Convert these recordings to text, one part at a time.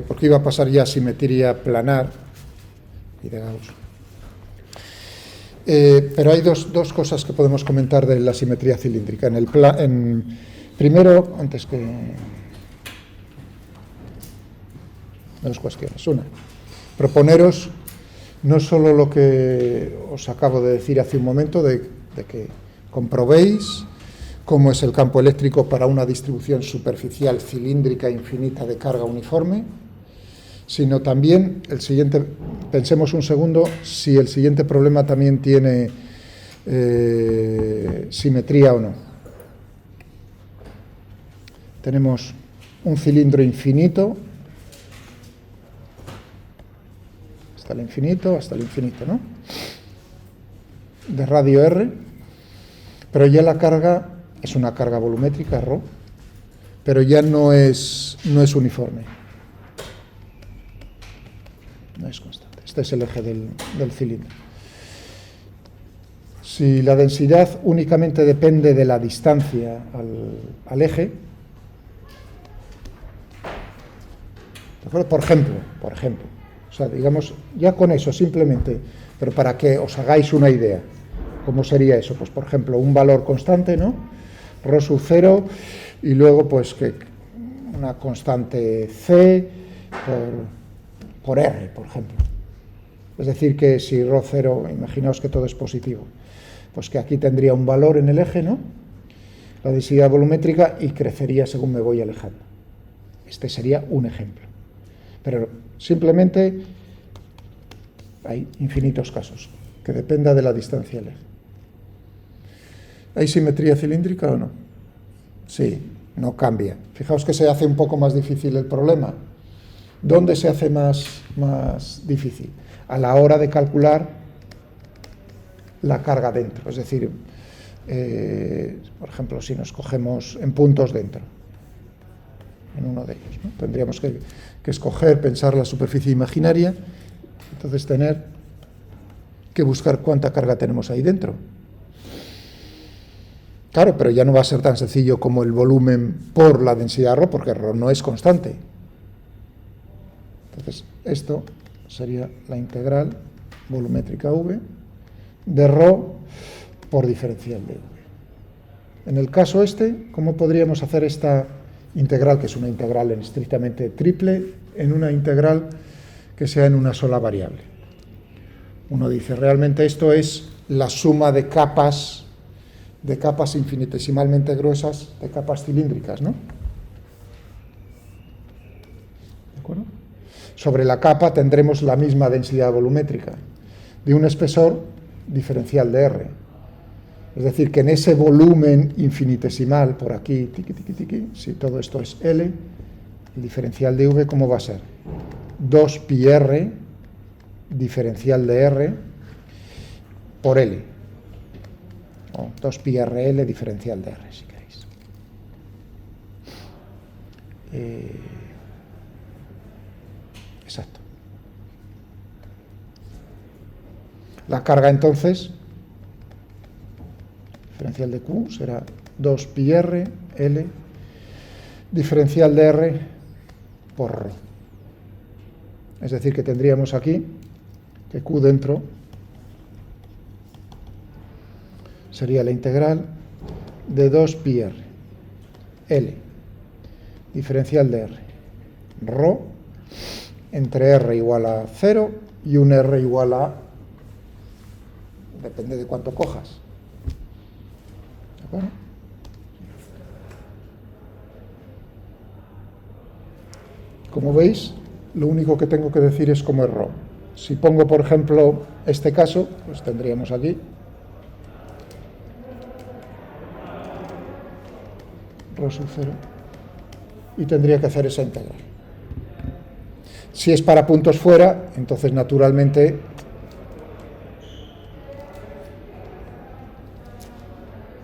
porque iba a pasar ya a simetría planar y de Gauss. Pero hay dos cosas que podemos comentar de la simetría cilíndrica. Primero, antes que... Dos cuestiones. Una, proponeros no solo lo que os acabo de decir hace un momento, de que comprobéis cómo es el campo eléctrico para una distribución superficial cilíndrica infinita de carga uniforme, sino también pensemos un segundo si el siguiente problema también tiene simetría o no. Tenemos un cilindro infinito, hasta el infinito, ¿no? De radio R, pero ya la carga es una carga volumétrica, ρ, pero ya no es uniforme. No es constante. Este es el eje del cilindro. Si la densidad únicamente depende de la distancia al eje, ¿de acuerdo? Por ejemplo, o sea, digamos, ya con eso simplemente, pero para que os hagáis una idea, ¿cómo sería eso? Pues, por ejemplo, un valor constante, ¿no? Rho sub 0, y luego, pues, que una constante C por R, por ejemplo. Es decir, que si Rho 0, imaginaos que todo es positivo, pues que aquí tendría un valor en el eje, ¿no? La densidad volumétrica, y crecería según me voy alejando. Este sería un ejemplo. Pero simplemente hay infinitos casos, que dependa de la distancia del eje. ¿Hay simetría cilíndrica o no? Sí, no cambia. Fijaos que se hace un poco más difícil el problema. ¿Dónde se hace más difícil? A la hora de calcular la carga dentro. Es decir, por ejemplo, si nos cogemos en puntos dentro, en uno de ellos, ¿no? Tendríamos que escoger, pensar la superficie imaginaria, entonces tener que buscar cuánta carga tenemos ahí dentro. Claro, pero ya no va a ser tan sencillo como el volumen por la densidad ρ, porque ρ no es constante. Entonces, esto sería la integral volumétrica V de ρ por diferencial de V. En el caso ¿cómo podríamos hacer esta integral, que es una integral estrictamente triple, en una integral que sea en una sola variable? Uno dice, realmente esto es la suma de capas infinitesimalmente gruesas, de capas cilíndricas, ¿no? ¿De acuerdo? Sobre la capa tendremos la misma densidad volumétrica, de un espesor diferencial de R. Es decir, que en ese volumen infinitesimal, por aquí, si todo esto es L, el diferencial de V, ¿cómo va a ser? 2πr diferencial de R por L. O 2πrl diferencial de R, si queréis. Exacto. La carga, entonces, diferencial de Q será 2πr L diferencial de R por ρ. Es decir, que tendríamos aquí que Q dentro sería la integral de 2πr L diferencial de R ρ entre R igual a 0 y un R igual a, depende de cuánto cojas. ¿De acuerdo? Como veis, lo único que tengo que decir es cómo es ρ. Si pongo, por ejemplo, este caso, pues tendríamos aquí ρ sub 0 y tendría que hacer esa integral. Si es para puntos fuera, entonces naturalmente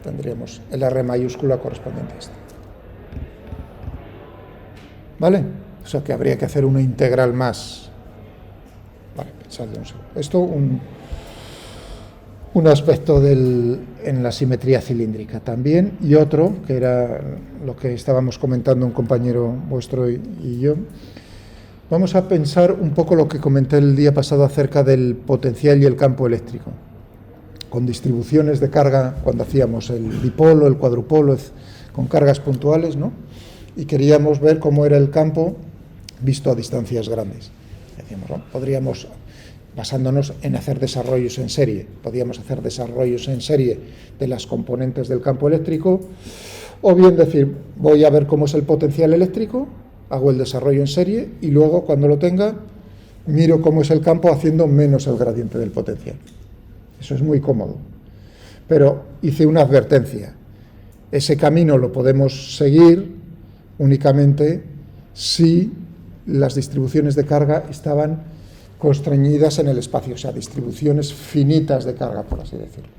tendríamos el R mayúscula correspondiente a este. ¿Vale? O sea que habría que hacer una integral más. Vale, pensadlo un segundo. Esto un aspecto en la simetría cilíndrica también, y otro, que era lo que estábamos comentando un compañero vuestro y yo, Vamos a pensar un poco lo que comenté el día pasado acerca del potencial y el campo eléctrico. Con distribuciones de carga, cuando hacíamos el dipolo, el cuadrupolo, con cargas puntuales, ¿no? Y queríamos ver cómo era el campo visto a distancias grandes. Decíamos, ¿no? Podríamos, basándonos en hacer desarrollos en serie, podíamos hacer desarrollos en serie de las componentes del campo eléctrico, o bien decir, voy a ver cómo es el potencial eléctrico, hago el desarrollo en serie y luego, cuando lo tenga, miro cómo es el campo haciendo menos el gradiente del potencial. Eso es muy cómodo. Pero hice una advertencia. Ese camino lo podemos seguir únicamente si las distribuciones de carga estaban constreñidas en el espacio, o sea, distribuciones finitas de carga, por así decirlo,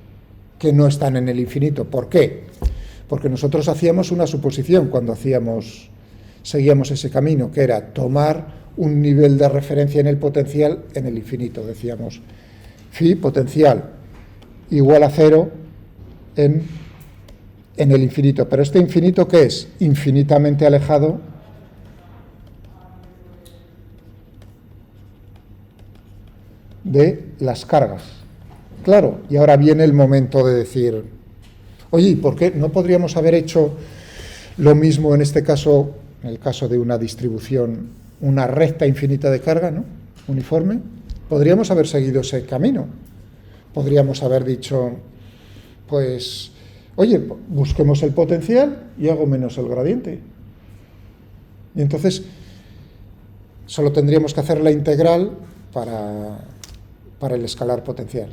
que no están en el infinito. ¿Por qué? Porque nosotros hacíamos una suposición cuando seguíamos ese camino, que era tomar un nivel de referencia en el potencial en el infinito. Decíamos, phi potencial igual a 0 en el infinito. Pero este infinito, ¿qué es? Infinitamente alejado de las cargas. Claro, y ahora viene el momento de decir, oye, ¿por qué no podríamos haber hecho lo mismo en este caso, en el caso de una distribución, una recta infinita de carga, ¿no? Uniforme? Podríamos haber seguido ese camino. Podríamos haber dicho, pues, oye, busquemos el potencial y hago menos el gradiente. Y entonces solo tendríamos que hacer la integral para el escalar potencial.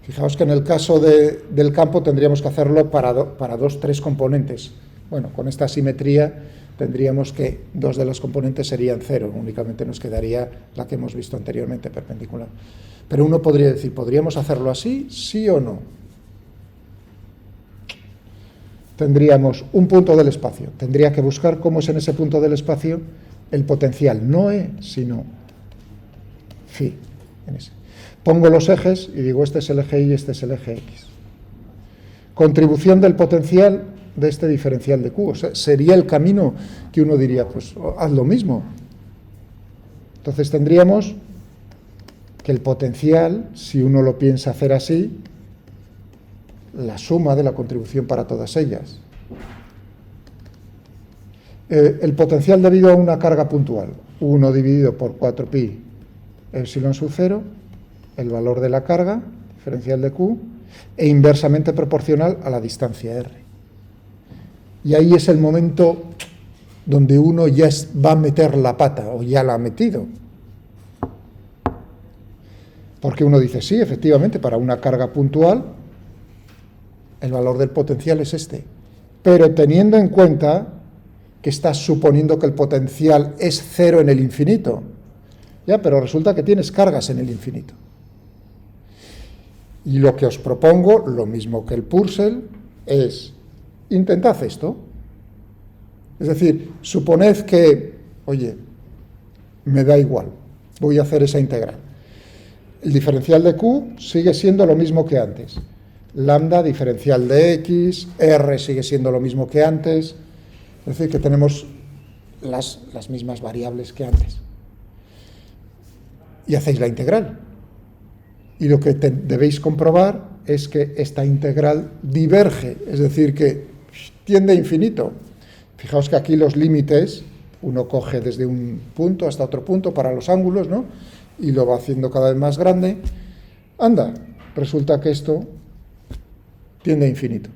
Fijaos que en el caso del campo tendríamos que hacerlo para tres componentes. Bueno, con esta simetría tendríamos que dos de las componentes serían 0, únicamente nos quedaría la que hemos visto anteriormente, perpendicular. Pero uno podría decir, ¿podríamos hacerlo así? ¿Sí o no? Tendríamos un punto del espacio. Tendría que buscar cómo es en ese punto del espacio el potencial, no E, sino phi. En ese. Pongo los ejes y digo, este es el eje Y, este es el eje X. Contribución del potencial de este diferencial de Q. O sea, sería el camino que uno diría, pues haz lo mismo. Entonces tendríamos que el potencial, si uno lo piensa hacer así, la suma de la contribución para todas ellas. El potencial debido a una carga puntual, 1 dividido por 4pi epsilon sub 0, el valor de la carga, diferencial de Q, e inversamente proporcional a la distancia R. Y ahí es el momento donde uno ya va a meter la pata, o ya la ha metido. Porque uno dice, sí, efectivamente, para una carga puntual, el valor del potencial es este. Pero teniendo en cuenta que estás suponiendo que el potencial es 0 en el infinito. Ya, pero resulta que tienes cargas en el infinito. Y lo que os propongo, lo mismo que el Purcell, es, intentad esto. Es decir, suponed que, oye, me da igual, voy a hacer esa integral. El diferencial de Q sigue siendo lo mismo que antes. Lambda, diferencial de X, R sigue siendo lo mismo que antes. Es decir, que tenemos las mismas variables que antes. Y hacéis la integral. Y lo que debéis comprobar es que esta integral diverge, es decir, que tiende a infinito. Fijaos que aquí los límites, uno coge desde un punto hasta otro punto para los ángulos, ¿no? Y lo va haciendo cada vez más grande. Anda, resulta que esto tiende a infinito.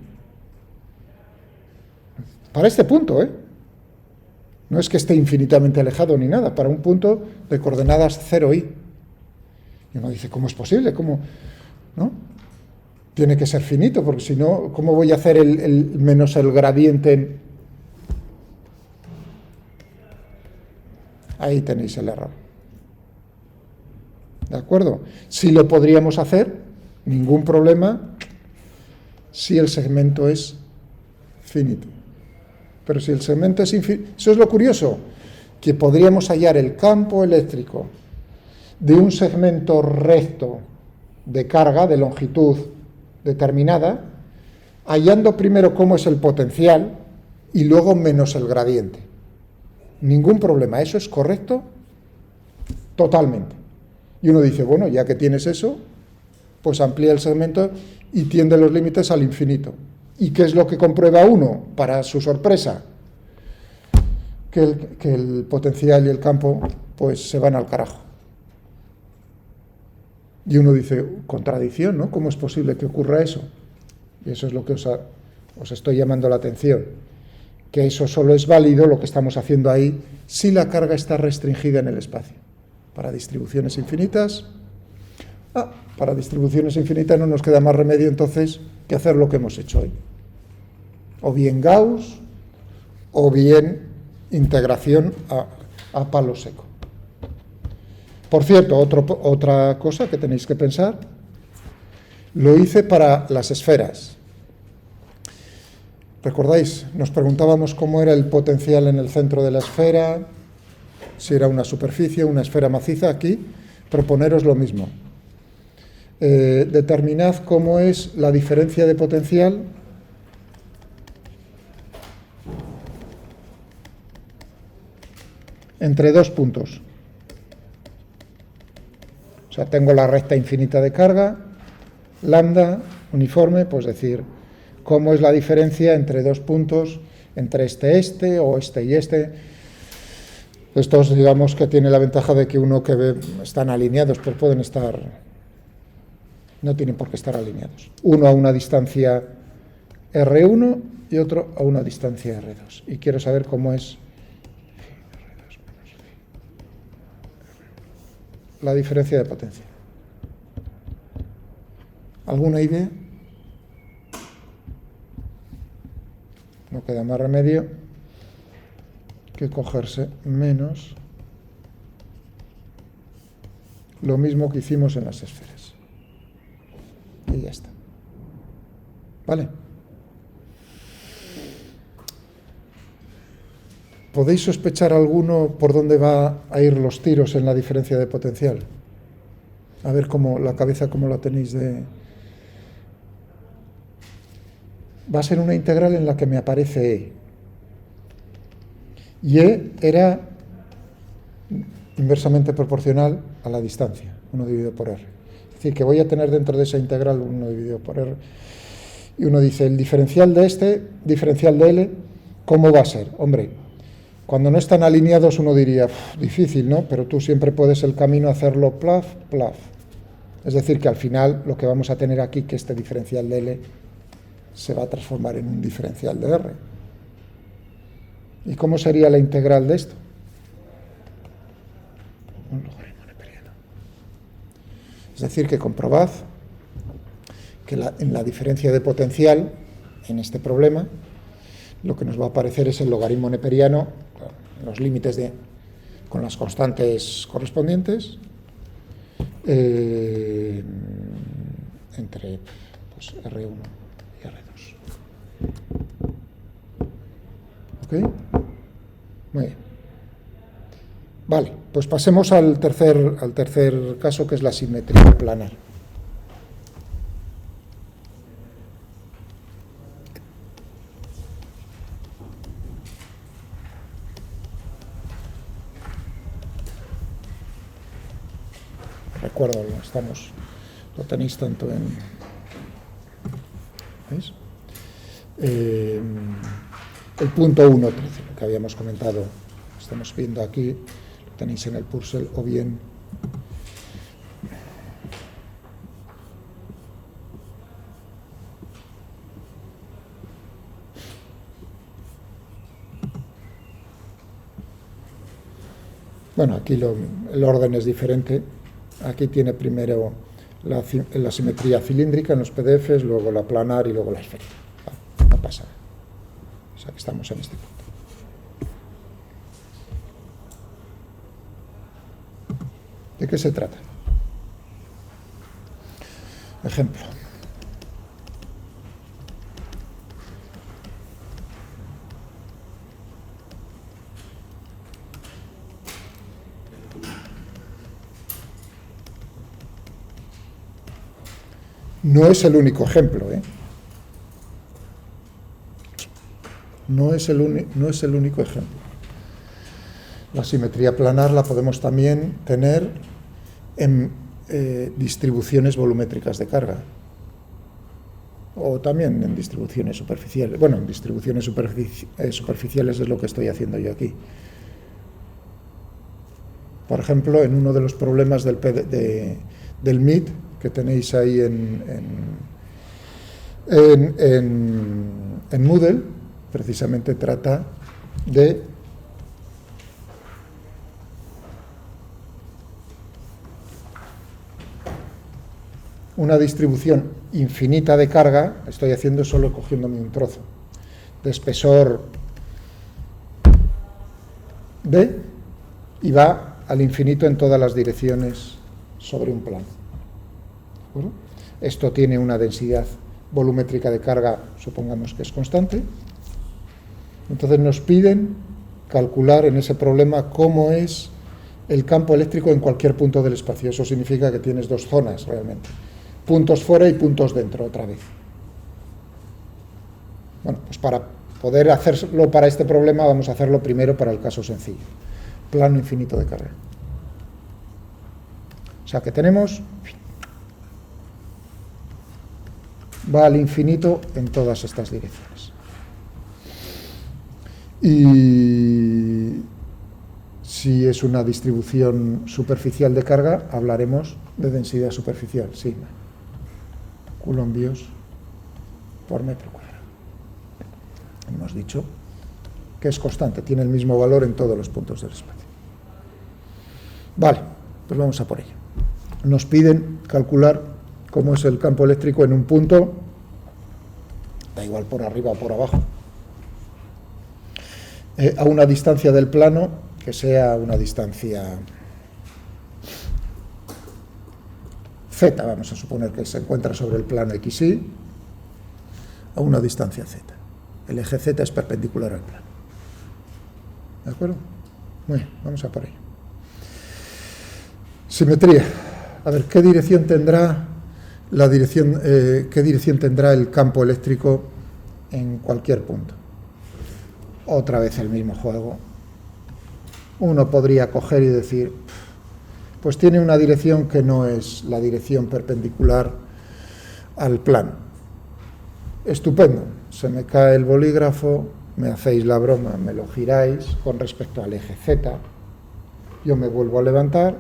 Para este punto, ¿eh? No es que esté infinitamente alejado ni nada, para un punto de coordenadas 0i. Y uno dice, ¿cómo es posible? ¿Cómo? ¿No? Tiene que ser finito, porque si no, ¿cómo voy a hacer el menos el gradiente? Ahí tenéis el error. ¿De acuerdo? Si lo podríamos hacer, ningún problema, si el segmento es finito. Pero si el segmento es infinito, eso es lo curioso, que podríamos hallar el campo eléctrico de un segmento recto de carga, de longitud determinada, hallando primero cómo es el potencial y luego menos el gradiente. Ningún problema, eso es correcto totalmente. Y uno dice, bueno, ya que tienes eso, pues amplía el segmento y tiende los límites al infinito. ¿Y qué es lo que comprueba uno, para su sorpresa? Que el potencial y el campo pues se van al carajo. Y uno dice, contradicción, ¿no? ¿Cómo es posible que ocurra eso? Y eso es lo que os estoy llamando la atención, que eso solo es válido, lo que estamos haciendo ahí, si la carga está restringida en el espacio. Para distribuciones infinitas, para distribuciones infinitas no nos queda más remedio entonces que hacer lo que hemos hecho hoy. O bien Gauss, o bien integración a palo seco. Por cierto, otra cosa que tenéis que pensar, lo hice para las esferas. ¿Recordáis? Nos preguntábamos cómo era el potencial en el centro de la esfera, si era una superficie, una esfera maciza. Aquí, proponeros lo mismo. Determinad cómo es la diferencia de potencial entre dos puntos. O sea, tengo la recta infinita de carga, lambda, uniforme, pues decir, cómo es la diferencia entre dos puntos, entre este, o este y este. Estos, digamos, que tiene la ventaja de que uno que ve, están alineados, pero pueden estar, no tienen por qué estar alineados. Uno a una distancia R1 y otro a una distancia R2. Y quiero saber cómo es la diferencia de potencia. ¿Alguna idea? No queda más remedio que cogerse menos lo mismo que hicimos en las esferas. Y ya está. ¿Vale? ¿Podéis sospechar alguno por dónde va a ir los tiros en la diferencia de potencial? A ver cómo la cabeza, cómo la tenéis de... Va a ser una integral en la que me aparece E. Y E era inversamente proporcional a la distancia, 1 dividido por R. Es decir, que voy a tener dentro de esa integral 1 dividido por R. Y uno dice, el diferencial de este, diferencial de L, ¿cómo va a ser? Hombre, cuando no están alineados uno diría, difícil, ¿no? Pero tú siempre puedes el camino hacerlo plaf, plaf. Es decir, que al final lo que vamos a tener aquí, que este diferencial de L se va a transformar en un diferencial de R. ¿Y cómo sería la integral de esto? Un logaritmo neperiano. Es decir, que comprobad que en la diferencia de potencial, en este problema, lo que nos va a aparecer es el logaritmo neperiano, los límites con las constantes correspondientes, entre pues, R1 y R2. ¿Ok? Muy bien. Vale, pues pasemos al tercer caso, que es la simetría planar. Recuerdo, lo tenéis tanto en... ¿Veis? El punto 1.13, lo que habíamos comentado, estamos viendo aquí, lo tenéis en el Purcell, o bien bueno, aquí el orden es diferente. Aquí tiene primero la simetría cilíndrica en los PDFs, luego la planar y luego la esférica. No pasa nada. O sea que estamos en este punto. ¿De qué se trata? Ejemplo. No es el único ejemplo, ¿eh? No es el único ejemplo. La simetría planar la podemos también tener en distribuciones volumétricas de carga, o también en distribuciones superficiales. Bueno, en distribuciones superficiales es lo que estoy haciendo yo aquí. Por ejemplo, en uno de los problemas del MIT que tenéis ahí en Moodle, precisamente trata de una distribución infinita de carga. Estoy haciendo solo cogiéndome un trozo de espesor D y va al infinito en todas las direcciones sobre un plano. ¿Bueno? Esto tiene una densidad volumétrica de carga, supongamos que es constante. Entonces nos piden calcular en ese problema cómo es el campo eléctrico en cualquier punto del espacio. Eso significa que tienes dos zonas realmente. Puntos fuera y puntos dentro, otra vez. Bueno, pues para poder hacerlo para este problema, vamos a hacerlo primero para el caso sencillo. Plano infinito de carga. O sea que tenemos... va al infinito en todas estas direcciones. Y si es una distribución superficial de carga, hablaremos de densidad superficial, sigma. Coulombios por metro cuadrado. Hemos dicho que es constante, tiene el mismo valor en todos los puntos del espacio. Vale, pues vamos a por ello. Nos piden calcular cómo es el campo eléctrico en un punto, da igual por arriba o por abajo, a una distancia del plano que sea una distancia z, vamos a suponer que se encuentra sobre el plano XY, a una distancia z. El eje z es perpendicular al plano. ¿De acuerdo? Muy bien, vamos a por ello. Simetría. A ver, ¿qué dirección tendrá qué dirección tendrá el campo eléctrico en cualquier punto? Otra vez el mismo juego. Uno podría coger y decir, pues tiene una dirección que no es la dirección perpendicular al plano. Estupendo, se me cae el bolígrafo, me hacéis la broma, me lo giráis con respecto al eje Z, yo me vuelvo a levantar,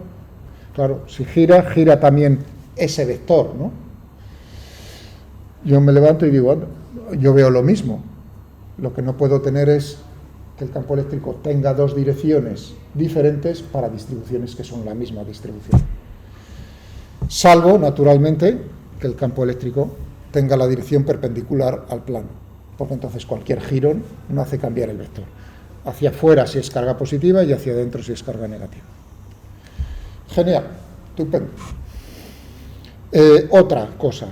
claro, si gira también ese vector, ¿no? Yo me levanto y digo, bueno, yo veo lo mismo, lo que no puedo tener es que el campo eléctrico tenga dos direcciones diferentes para distribuciones que son la misma distribución. Salvo, naturalmente, que el campo eléctrico tenga la dirección perpendicular al plano, porque entonces cualquier giro no hace cambiar el vector. Hacia afuera si es carga positiva y hacia adentro si es carga negativa. Genial, estupendo. Otra cosa,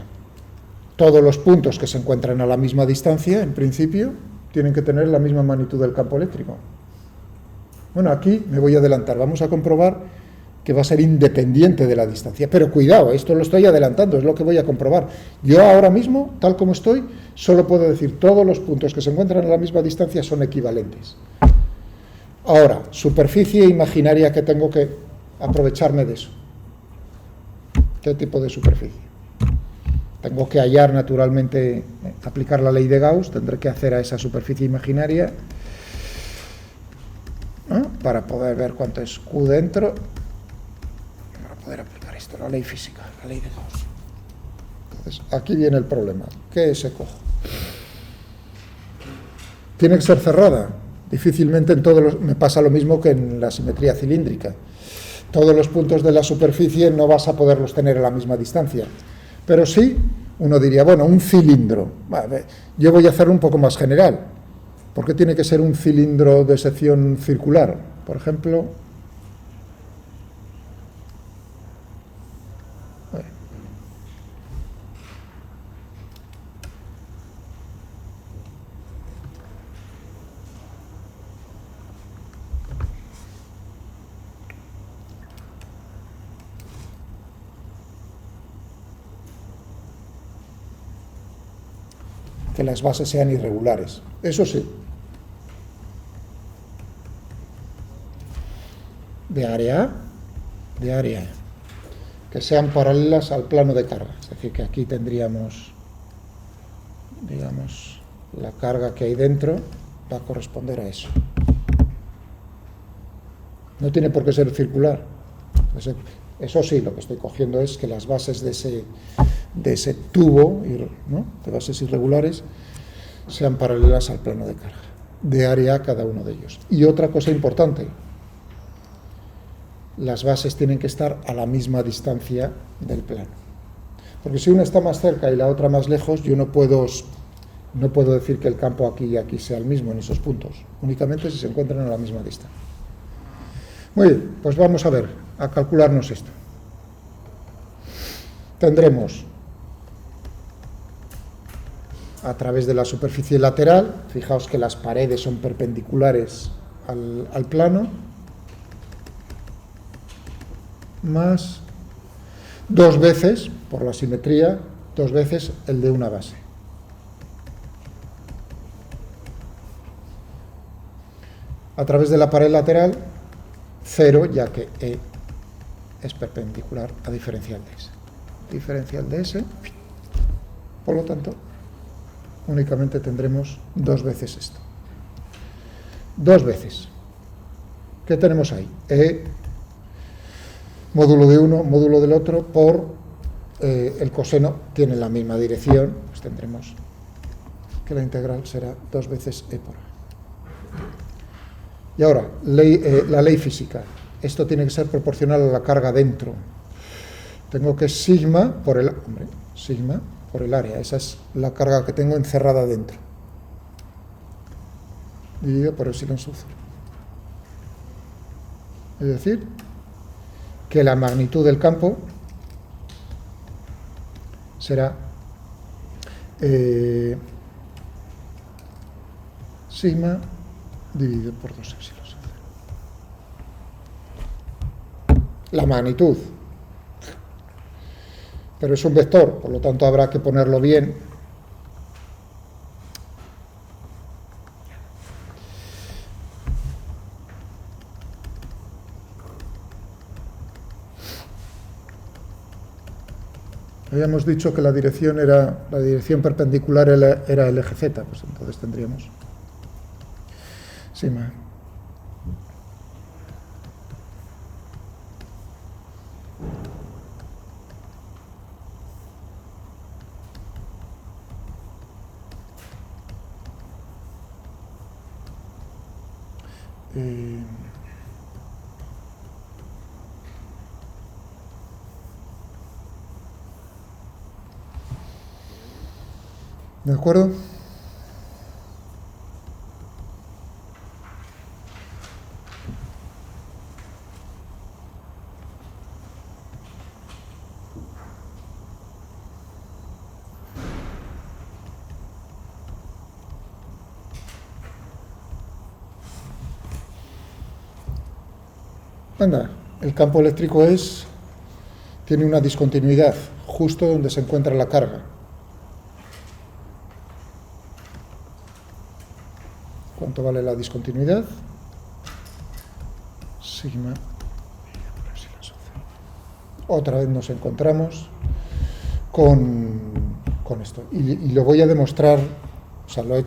todos los puntos que se encuentran a la misma distancia, en principio, tienen que tener la misma magnitud del campo eléctrico. Bueno, aquí me voy a adelantar, vamos a comprobar que va a ser independiente de la distancia. Pero cuidado, esto lo estoy adelantando, es lo que voy a comprobar. Yo ahora mismo, tal como estoy, solo puedo decir todos los puntos que se encuentran a la misma distancia son equivalentes. Ahora, superficie imaginaria que tengo que aprovecharme de eso. ¿Qué tipo de superficie? Tengo que hallar naturalmente, aplicar la ley de Gauss, tendré que hacer a esa superficie imaginaria, ¿no?, para poder ver cuánto es Q dentro, para poder aplicar esto, la ley física, la ley de Gauss. Entonces, aquí viene el problema. ¿Qué es cojo? Tiene que ser cerrada. Difícilmente en todos los... Me pasa lo mismo que en la simetría cilíndrica. Todos los puntos de la superficie no vas a poderlos tener a la misma distancia. Pero sí, uno diría, bueno, un cilindro. Vale, yo voy a hacerlo un poco más general. ¿Por qué tiene que ser un cilindro de sección circular? Por ejemplo... que las bases sean irregulares. Eso sí. de área A, de área E, que sean paralelas al plano de carga. Es decir, que aquí tendríamos, digamos, la carga que hay dentro va a corresponder a eso. No tiene por qué ser circular. Eso sí, lo que estoy cogiendo es que las bases de ese tubo, ¿no?, de bases irregulares, sean paralelas al plano de carga, de área A cada uno de ellos. Y otra cosa importante, las bases tienen que estar a la misma distancia del plano. Porque si una está más cerca y la otra más lejos, yo no puedo decir que el campo aquí y aquí sea el mismo en esos puntos, únicamente si se encuentran a la misma distancia. Muy bien, pues vamos a ver, a calcularnos esto. Tendremos, a través de la superficie lateral, fijaos que las paredes son perpendiculares al plano, más 2 veces, por la simetría, 2 veces el de una base. A través de la pared lateral, 0, ya que E es perpendicular a diferencial de S. Diferencial de S, por lo tanto, únicamente tendremos 2 veces esto. 2 veces. ¿Qué tenemos ahí? E, módulo de uno, módulo del otro, por el coseno tiene la misma dirección, pues tendremos que la integral será 2 veces E por A. Y ahora, la ley física. Esto tiene que ser proporcional a la carga dentro. Tengo que sigma por el área. Esa es la carga que tengo encerrada dentro. Dividido por epsilon sub 0. Es decir, que la magnitud del campo será sigma dividido por 2 epsilon sub 0. La magnitud. Pero es un vector, por lo tanto habrá que ponerlo bien. Habíamos dicho que la dirección perpendicular era el eje Z, pues entonces tendríamos sigma ¿de acuerdo? Anda, el campo eléctrico tiene una discontinuidad justo donde se encuentra la carga. ¿Cuánto vale la discontinuidad? Sigma. Otra vez nos encontramos con esto. Y lo voy a demostrar, o sea, lo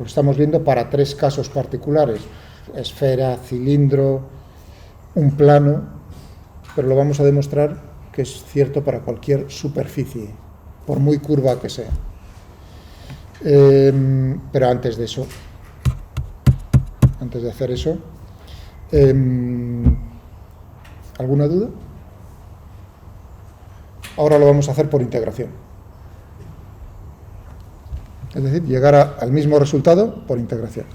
estamos viendo para 3 casos particulares. Esfera, cilindro, un plano, pero lo vamos a demostrar que es cierto para cualquier superficie, por muy curva que sea. Pero antes de eso, antes de hacer eso, ¿alguna duda? Ahora lo vamos a hacer por integración. Es decir, llegar al mismo resultado por integración.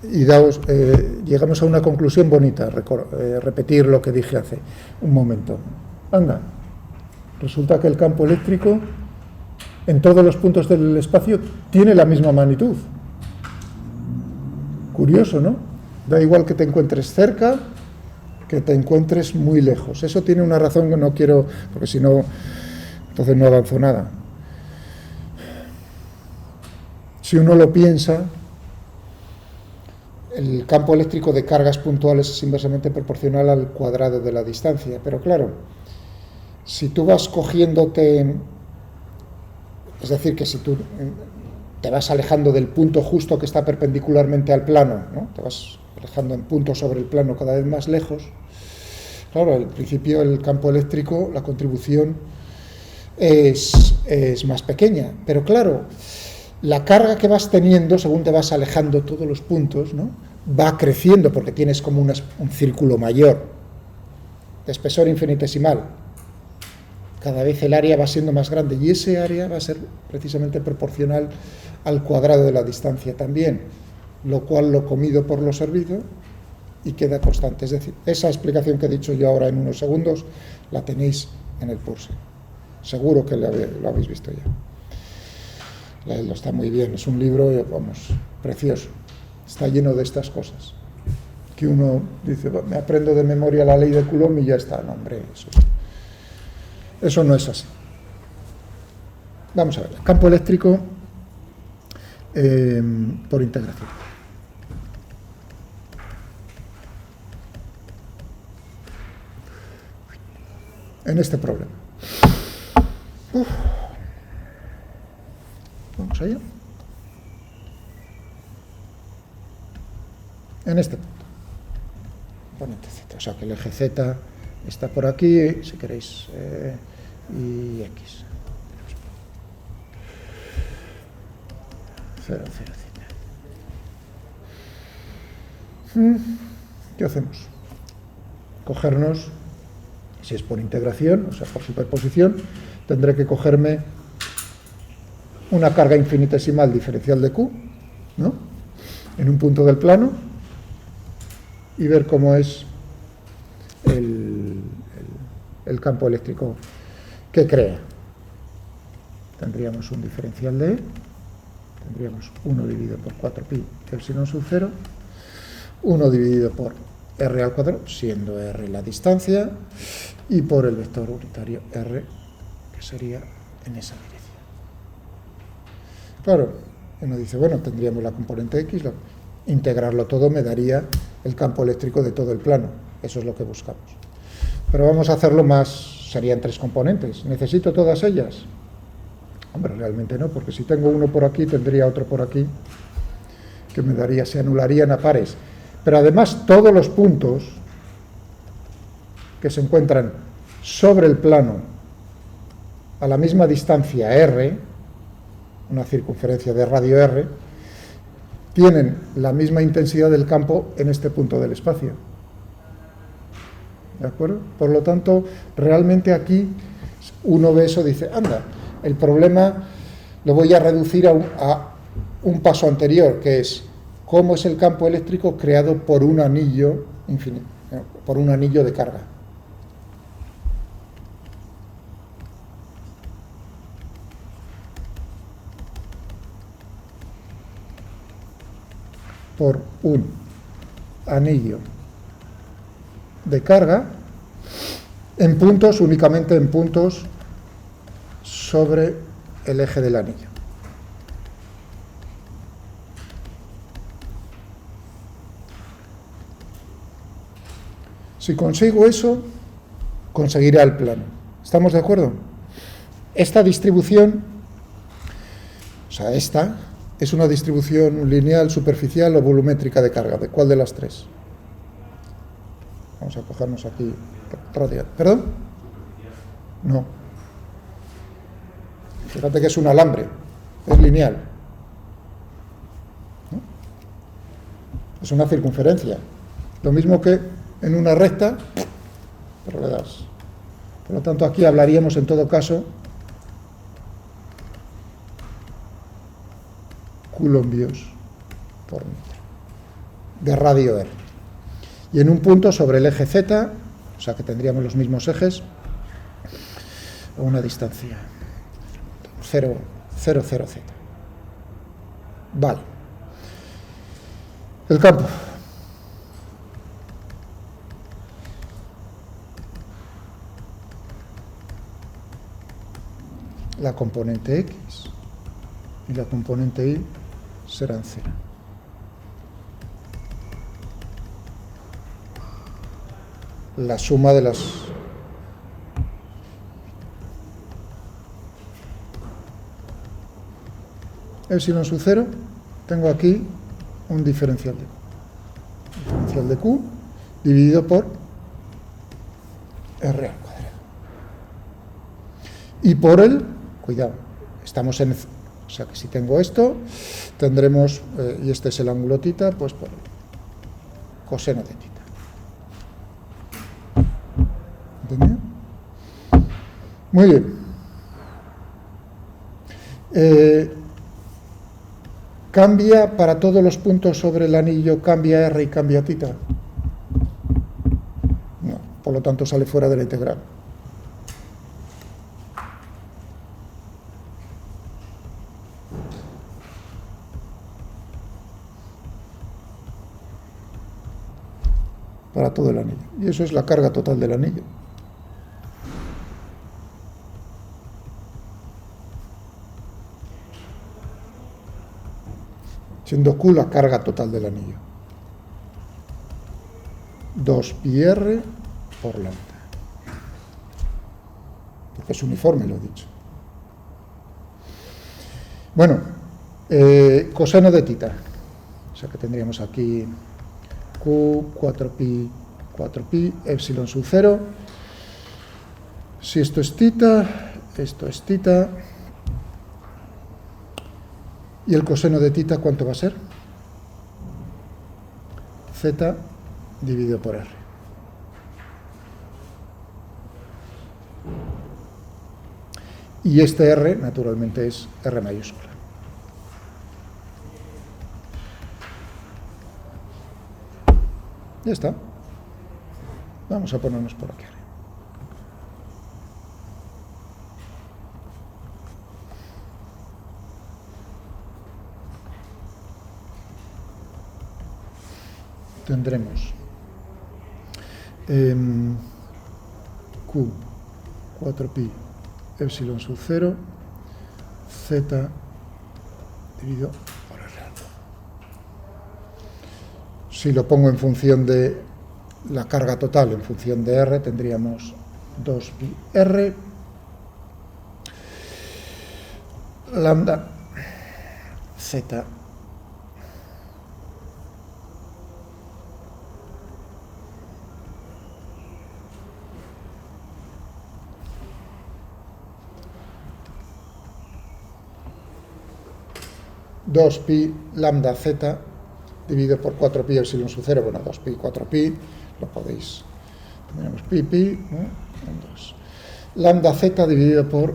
Y llegamos a una conclusión bonita, repetir lo que dije hace un momento. Anda, resulta que el campo eléctrico en todos los puntos del espacio tiene la misma magnitud. Curioso, ¿no? Da igual que te encuentres cerca que te encuentres muy lejos. Eso tiene una razón que no quiero, porque si no, entonces no avanzo nada. Si uno lo piensa, el campo eléctrico de cargas puntuales es inversamente proporcional al cuadrado de la distancia. Pero claro, si tú vas cogiéndote, es decir, que si tú te vas alejando del punto justo que está perpendicularmente al plano, ¿no? Te vas alejando en puntos sobre el plano cada vez más lejos, claro, al principio el campo eléctrico, la contribución es más pequeña, pero claro, la carga que vas teniendo según te vas alejando todos los puntos, ¿no? Va creciendo porque tienes como un círculo mayor de espesor infinitesimal. Cada vez el área va siendo más grande y ese área va a ser precisamente proporcional al cuadrado de la distancia también, lo cual lo comido por lo servido y queda constante. Es decir, esa explicación que he dicho yo ahora en unos segundos la tenéis en el curso. Seguro que lo habéis visto ya. Lo está muy bien, es un libro, vamos, precioso. Está lleno de estas cosas. Que uno dice, me aprendo de memoria la ley de Coulomb y ya está. No, hombre, eso no es así. Vamos a ver, campo eléctrico por integración. En este problema. Vamos allá. En este punto. Componente Z. O sea que el eje Z está por aquí, si queréis, y X. 0, 0, Z. ¿Qué hacemos? Cogernos, si es por integración, o sea, por superposición, tendré que cogerme una carga infinitesimal diferencial de Q, ¿no? En un punto del plano y ver cómo es el campo eléctrico que crea. Tendríamos un diferencial de E, tendríamos 1 dividido por 4pi epsilon sub 0, 1 dividido por r al cuadrado, siendo r la distancia, y por el vector unitario r, que sería en esa dirección. Claro, uno dice, bueno, tendríamos la componente X, integrarlo todo me daría el campo eléctrico de todo el plano. Eso es lo que buscamos. Pero vamos a hacerlo más, serían 3 componentes. ¿Necesito todas ellas? Hombre, realmente no, porque si tengo uno por aquí, tendría otro por aquí, que me daría, se anularían a pares. Pero además todos los puntos que se encuentran sobre el plano a la misma distancia r, una circunferencia de radio r, tienen la misma intensidad del campo en este punto del espacio. ¿De acuerdo? Por lo tanto, realmente aquí uno ve eso y dice, anda, el problema lo voy a reducir a un paso anterior, que es cómo es el campo eléctrico creado por un anillo infinito, por un anillo de carga. Por un anillo de carga en puntos, únicamente en puntos sobre el eje del anillo. Si consigo eso, conseguiré el plano. ¿Estamos de acuerdo? Esta distribución, o sea, esta es una distribución lineal, superficial o volumétrica de carga. ¿De cuál de las tres? Vamos a cogernos aquí radial. ¿Perdón? No. Fíjate que es un alambre, es lineal. ¿No? Es una circunferencia. Lo mismo que en una recta, pero le das. Por lo tanto, aquí hablaríamos en todo caso coulombios por metro, de radio R. Y en un punto sobre el eje Z, o sea que tendríamos los mismos ejes, a una distancia 0, 0, 0, Z. Vale. El campo. la componente x y la componente y serán 0. La suma de las epsilon sub 0, tengo aquí un diferencial de q. Diferencial de q dividido por r al cuadrado. Y por el, cuidado, estamos en, o sea que si tengo esto, tendremos, y este es el ángulo θ, pues por el coseno de θ. ¿Entendido? Muy bien. ¿Cambia para todos los puntos sobre el anillo, cambia r y cambia θ? No, por lo tanto sale fuera de la integral. Para todo el anillo. Y eso es la carga total del anillo. Siendo Q la carga total del anillo. 2πr por lambda. Porque es uniforme, lo he dicho. Bueno, coseno de θ. O sea que tendríamos aquí Q, 4pi, epsilon sub 0. Si esto es θ, esto es θ. ¿Y el coseno de θ cuánto va a ser? Z dividido por R. Y este R, naturalmente, es R mayúscula. Ya está. Vamos a ponernos por aquí. Tendremos Q, 4pi, epsilon sub 0, Z dividido por R. Si lo pongo en función de la carga total, en función de R, tendríamos 2pi R, lambda, Z, dos pi lambda z dividido por 4pi epsilon sub 0, bueno, 2pi, 4pi, lo podéis, tenemos pi, ¿no? 2. Lambda z dividido por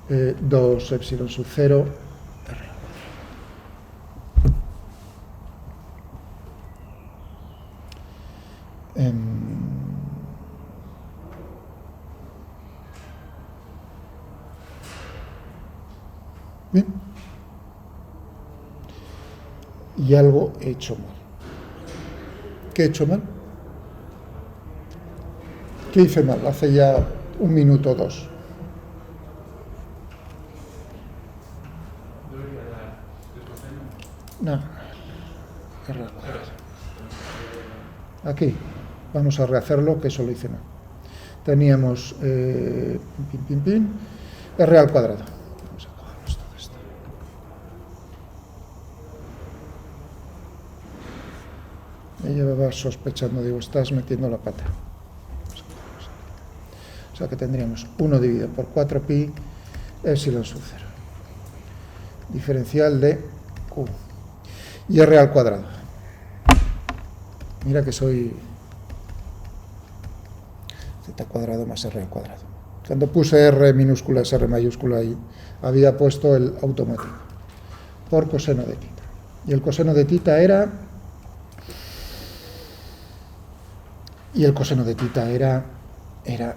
2 epsilon sub 0, r. Bien. Y algo he hecho mal. ¿Qué he hecho mal? ¿Qué hice mal? Hace ya 1 minuto o 2. No. Aquí. Vamos a rehacerlo, que eso lo hice mal. Teníamos r al cuadrado. Vamos a cogernos todo esto. Me llevaba sospechando, digo, estás metiendo la pata. O sea que tendríamos 1 dividido por 4pi epsilon sub 0. Diferencial de Q. Y r al cuadrado. Mira que soy z cuadrado más r al cuadrado. Cuando puse r minúscula es r mayúscula y había puesto el automático. Por coseno de θ. Y el coseno de θ era... era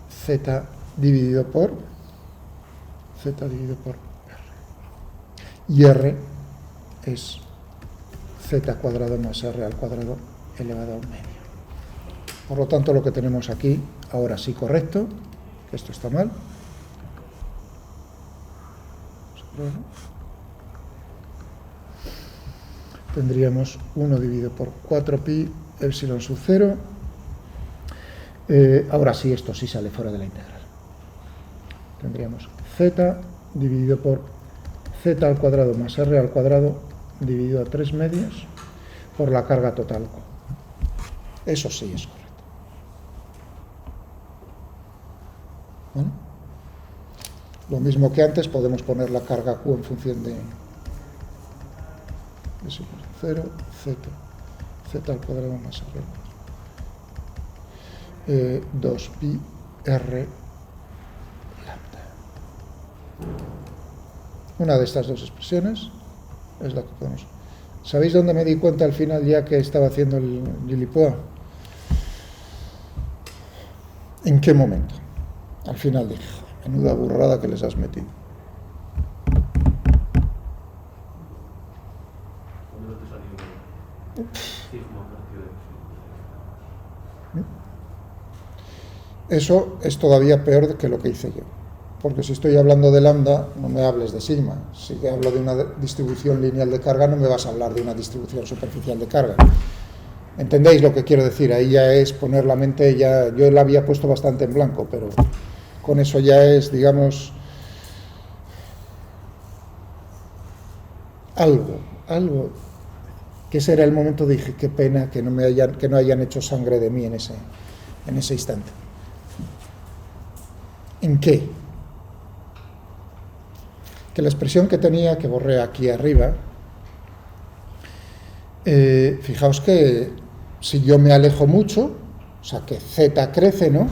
z dividido por r. Y r es z cuadrado más r al cuadrado elevado a 1 medio. Por lo tanto, lo que tenemos aquí, ahora sí correcto, Esto está mal. Tendríamos 1 dividido por 4pi epsilon sub 0. Ahora sí, esto sí sale fuera de la integral. Tendríamos z dividido por z al cuadrado más r al cuadrado dividido a 3 medios por la carga total. Eso sí es correcto. ¿Vale? Lo mismo que antes, podemos poner la carga Q en función de es igual a 0, z al cuadrado más r al cuadrado. 2pi r lambda. Una de estas dos expresiones es la que podemos. ¿Sabéis dónde me di cuenta al final ya que estaba haciendo el gilipoa? ¿En qué momento? Al final dije, menuda burrada que les has metido. Eso es todavía peor que lo que hice yo. Porque si estoy hablando de lambda, no me hables de sigma. Si hablo de una distribución lineal de carga, no me vas a hablar de una distribución superficial de carga. ¿Entendéis lo que quiero decir? Ahí ya es poner la mente, ya yo la había puesto bastante en blanco, pero con eso ya es, digamos, algo, que ese era el momento, dije, qué pena que no hayan hecho sangre de mí en ese instante. ¿En qué? Que la expresión que tenía, que borré aquí arriba, fijaos que si yo me alejo mucho, o sea que z crece, ¿no?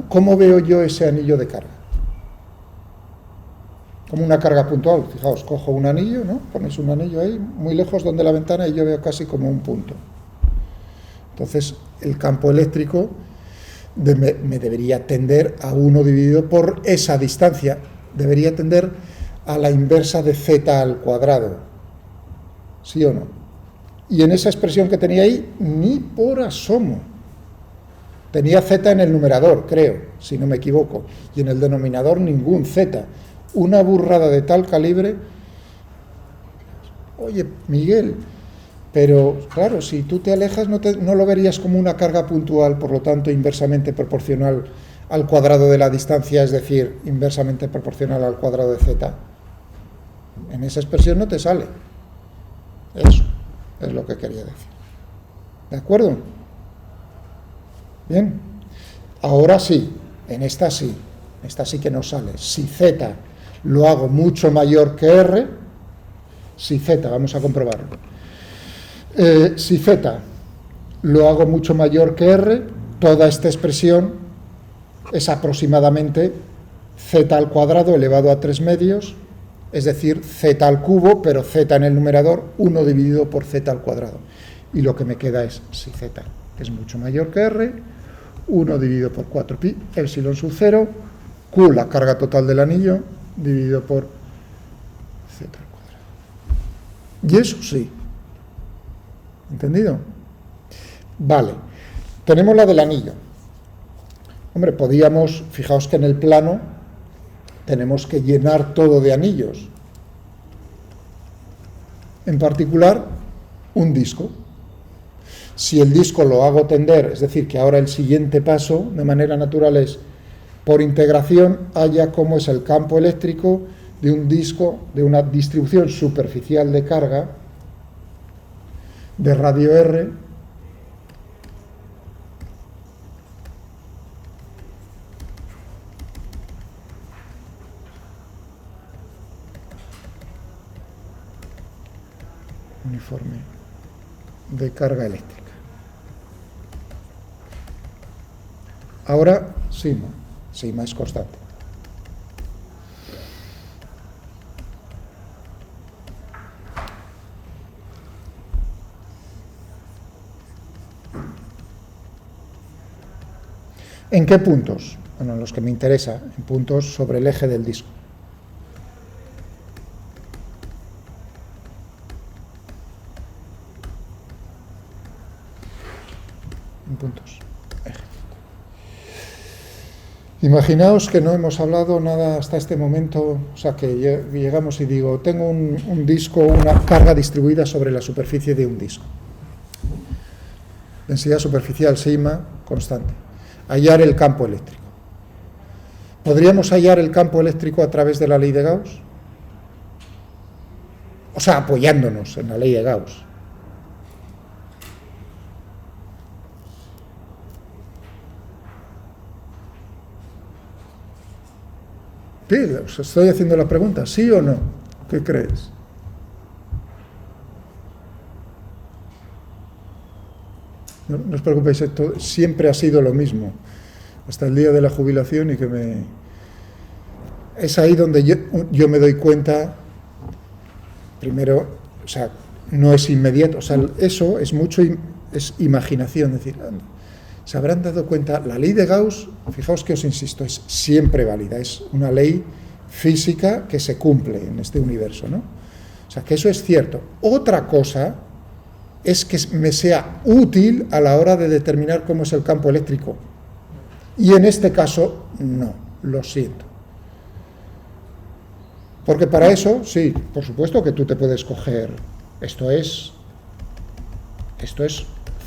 ¿Cómo veo yo ese anillo de carga? Como una carga puntual. Fijaos, cojo un anillo, ¿no? Ponéis un anillo ahí, muy lejos donde la ventana, y yo veo casi como un punto. Entonces, el campo eléctrico me debería tender a 1 dividido por esa distancia. Debería tender a la inversa de z al cuadrado. ¿Sí o no? Y en esa expresión que tenía ahí, ni por asomo. Tenía z en el numerador, creo, si no me equivoco. Y en el denominador ningún z. Una burrada de tal calibre. Oye, Miguel, pero claro, si tú te alejas no lo verías como una carga puntual, por lo tanto inversamente proporcional al cuadrado de la distancia, es decir, inversamente proporcional al cuadrado de z. En esa expresión no te sale. Eso es lo que quería decir. ¿De acuerdo? Bien. Ahora sí, en esta sí que no sale. Si z lo hago mucho mayor que r, si z, vamos a comprobarlo. Si z lo hago mucho mayor que r, toda esta expresión es aproximadamente z al cuadrado elevado a 3 medios, es decir, z al cubo, pero z en el numerador, 1 dividido por z al cuadrado. Y lo que me queda es, si z es mucho mayor que r, 1 dividido por 4pi epsilon sub 0, q, la carga total del anillo, dividido por z al cuadrado. Y eso sí. ¿Entendido? Vale. Tenemos la del anillo. Hombre, podíamos, fijaos que en el plano tenemos que llenar todo de anillos. En particular, un disco. Si el disco lo hago tender, es decir, que ahora el siguiente paso, de manera natural, es, por integración, haya cómo es el campo eléctrico de un disco, de una distribución superficial de carga, de radio R, uniforme de carga eléctrica. Ahora, sigma es constante. ¿En qué puntos? Bueno, en los que me interesa, en puntos sobre el eje del disco. En puntos, eje. Imaginaos que no hemos hablado nada hasta este momento, o sea, que llegamos y digo, tengo un disco, una carga distribuida sobre la superficie de un disco. Densidad superficial sigma constante. Hallar el campo eléctrico. ¿Podríamos hallar el campo eléctrico a través de la ley de Gauss? O sea, apoyándonos en la ley de Gauss. Sí, os estoy haciendo la pregunta, ¿sí o no? ¿Qué crees? No os preocupéis, esto siempre ha sido lo mismo, hasta el día de la jubilación, y que es ahí donde yo me doy cuenta, primero, o sea, no es inmediato, o sea, eso es mucho, es imaginación, es decir, se habrán dado cuenta, la ley de Gauss, fijaos que os insisto, es siempre válida, es una ley física que se cumple en este universo, ¿no? O sea, que eso es cierto. Otra cosa es que me sea útil a la hora de determinar cómo es el campo eléctrico. Y en este caso, no, lo siento. Porque para eso, sí, por supuesto que tú te puedes coger, esto es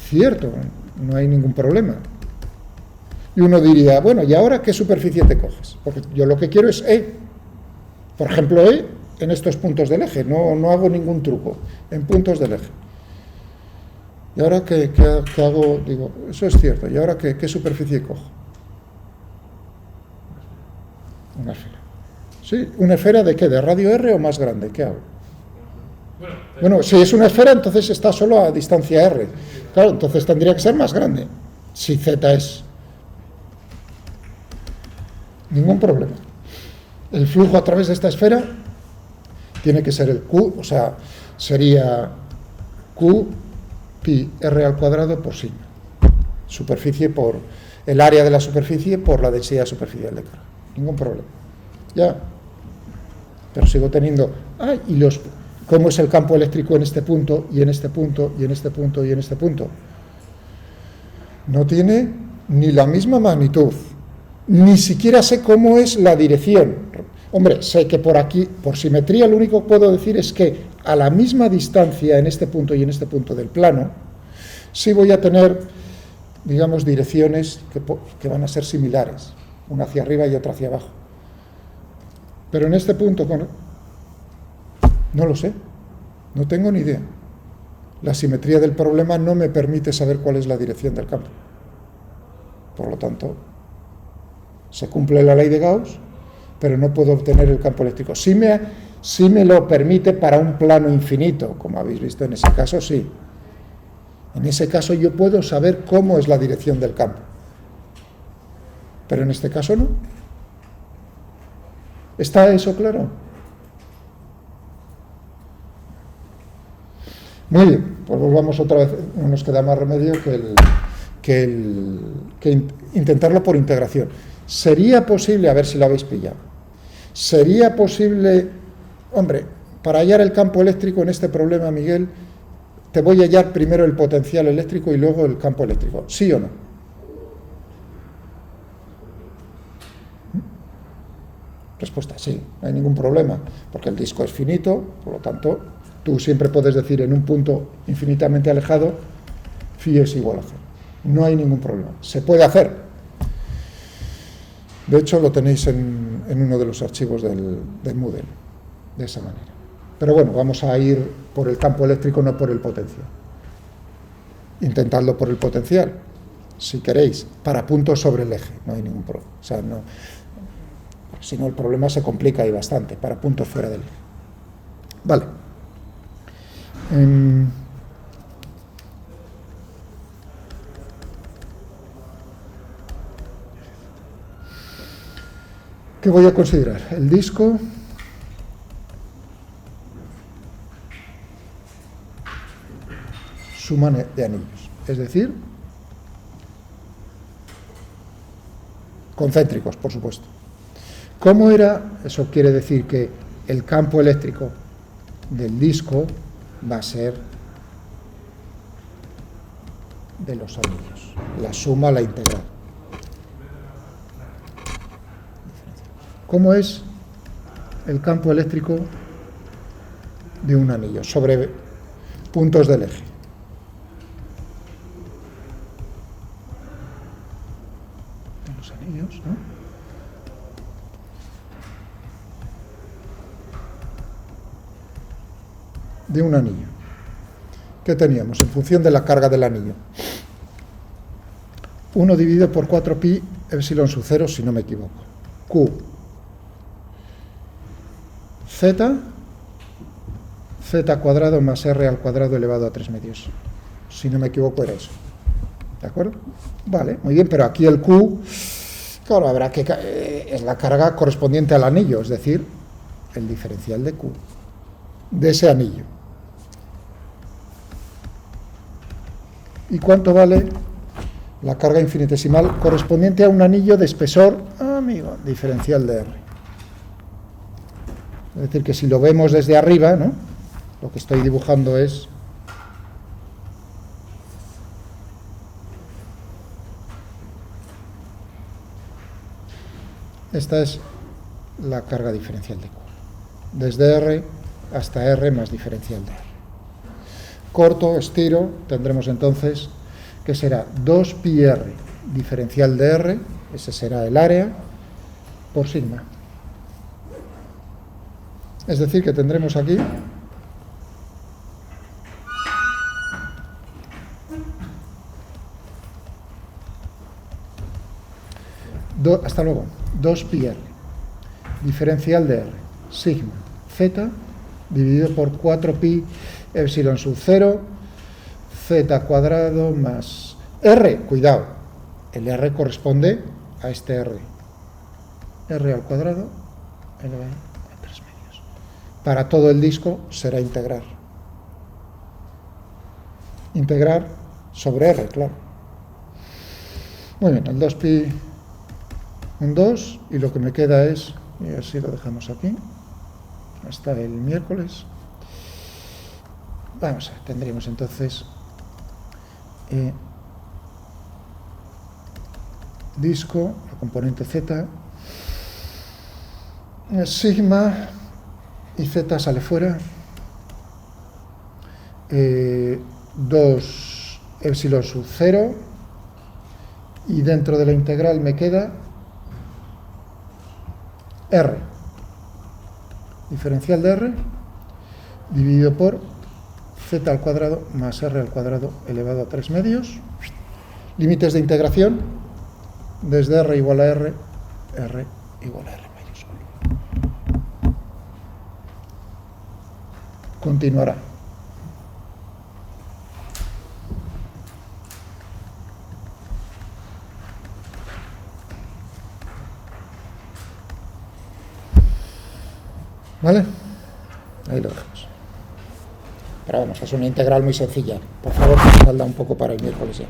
cierto, no hay ningún problema. Y uno diría, bueno, ¿y ahora qué superficie te coges? Porque yo lo que quiero es E. Por ejemplo, E en estos puntos del eje, no hago ningún truco, en puntos del eje. ¿Y ahora qué hago? Digo, eso es cierto, ¿y ahora qué superficie cojo? Una esfera. ¿Sí? ¿Una esfera de qué? ¿De radio R o más grande? ¿Qué hago? Bueno, si es una esfera, entonces está solo a distancia R. Claro, entonces tendría que ser más grande. Si Z es... Ningún problema. El flujo a través de esta esfera tiene que ser el Q, o sea, sería Q pi R al cuadrado por sigma. Superficie por... el área de la superficie por la densidad superficial de carga. Ningún problema. Ya. Pero sigo teniendo... ¿Cómo es el campo eléctrico en este punto, y en este punto, y en este punto, y en este punto? No tiene ni la misma magnitud, ni siquiera sé cómo es la dirección. Hombre, sé que por aquí, por simetría, lo único que puedo decir es que a la misma distancia en este punto y en este punto del plano, sí voy a tener, digamos, direcciones que van a ser similares, una hacia arriba y otra hacia abajo. Pero en este punto, no lo sé, no tengo ni idea. La simetría del problema no me permite saber cuál es la dirección del campo. Por lo tanto, se cumple la ley de Gauss, pero no puedo obtener el campo eléctrico. Sí me lo permite para un plano infinito, como habéis visto en ese caso, sí. En ese caso yo puedo saber cómo es la dirección del campo. Pero en este caso no. ¿Está eso claro? Muy bien, pues volvamos otra vez, no nos queda más remedio que intentarlo por integración. ¿Sería posible, a ver si lo habéis pillado, sería posible, hombre, para hallar el campo eléctrico en este problema, Miguel, te voy a hallar primero el potencial eléctrico y luego el campo eléctrico, ¿sí o no? Respuesta, sí, no hay ningún problema, porque el disco es finito, por lo tanto, tú siempre puedes decir en un punto infinitamente alejado, phi es igual a 0. No hay ningún problema. Se puede hacer. De hecho, lo tenéis en uno de los archivos del Moodle, de esa manera. Pero bueno, vamos a ir por el campo eléctrico, no por el potencial. Intentadlo por el potencial, si queréis, para puntos sobre el eje. No hay ningún problema. O sea, no, si no, el problema se complica ahí bastante, para puntos fuera del eje. Vale. ¿Qué voy a considerar? El disco, suma de anillos, es decir, concéntricos, por supuesto. ¿Cómo era? Eso quiere decir que el campo eléctrico del disco va a ser de los anillos, la suma, la integral. ¿Cómo es el campo eléctrico de un anillo sobre puntos del eje? En los anillos, ¿no? De un anillo. ¿Qué teníamos? En función de la carga del anillo. 1 dividido por 4pi epsilon sub 0, si no me equivoco. Q. Z cuadrado más R al cuadrado elevado a 3 medios. Si no me equivoco era eso. ¿De acuerdo? Vale, muy bien, pero aquí el Q, claro, habrá que... es la carga correspondiente al anillo, es decir, el diferencial de Q, de ese anillo. ¿Y cuánto vale la carga infinitesimal correspondiente a un anillo de espesor, amigo, diferencial de R? Es decir, que si lo vemos desde arriba, ¿no? Lo que estoy dibujando es esta es la carga diferencial de Q. Desde R hasta R más diferencial de R. Corto, estiro, tendremos entonces que será 2πr diferencial de R, ese será el área, por sigma. Es decir, que tendremos aquí hasta luego, 2πr diferencial de R, sigma, z, dividido por 4pi epsilon sub 0, z cuadrado más R, cuidado, el R corresponde a este R, R al cuadrado elevado a 3 medios. Para todo el disco será integrar. Integrar sobre R, claro. Muy bien, el 2pi, un 2, y lo que me queda es, y así lo dejamos aquí, hasta el miércoles. Vamos a ver, tendríamos entonces disco, la componente z, sigma, y z sale fuera, 2 epsilon sub 0, y dentro de la integral me queda R, diferencial de R, dividido por z al cuadrado más R al cuadrado elevado a 3 medios. Límites de integración, desde R igual a R, R igual a R mayúsculo. Continuará. ¿Vale? Ahí lo dejamos. Pero vamos, es una integral muy sencilla. Por favor, salda un poco para el miércoles ya.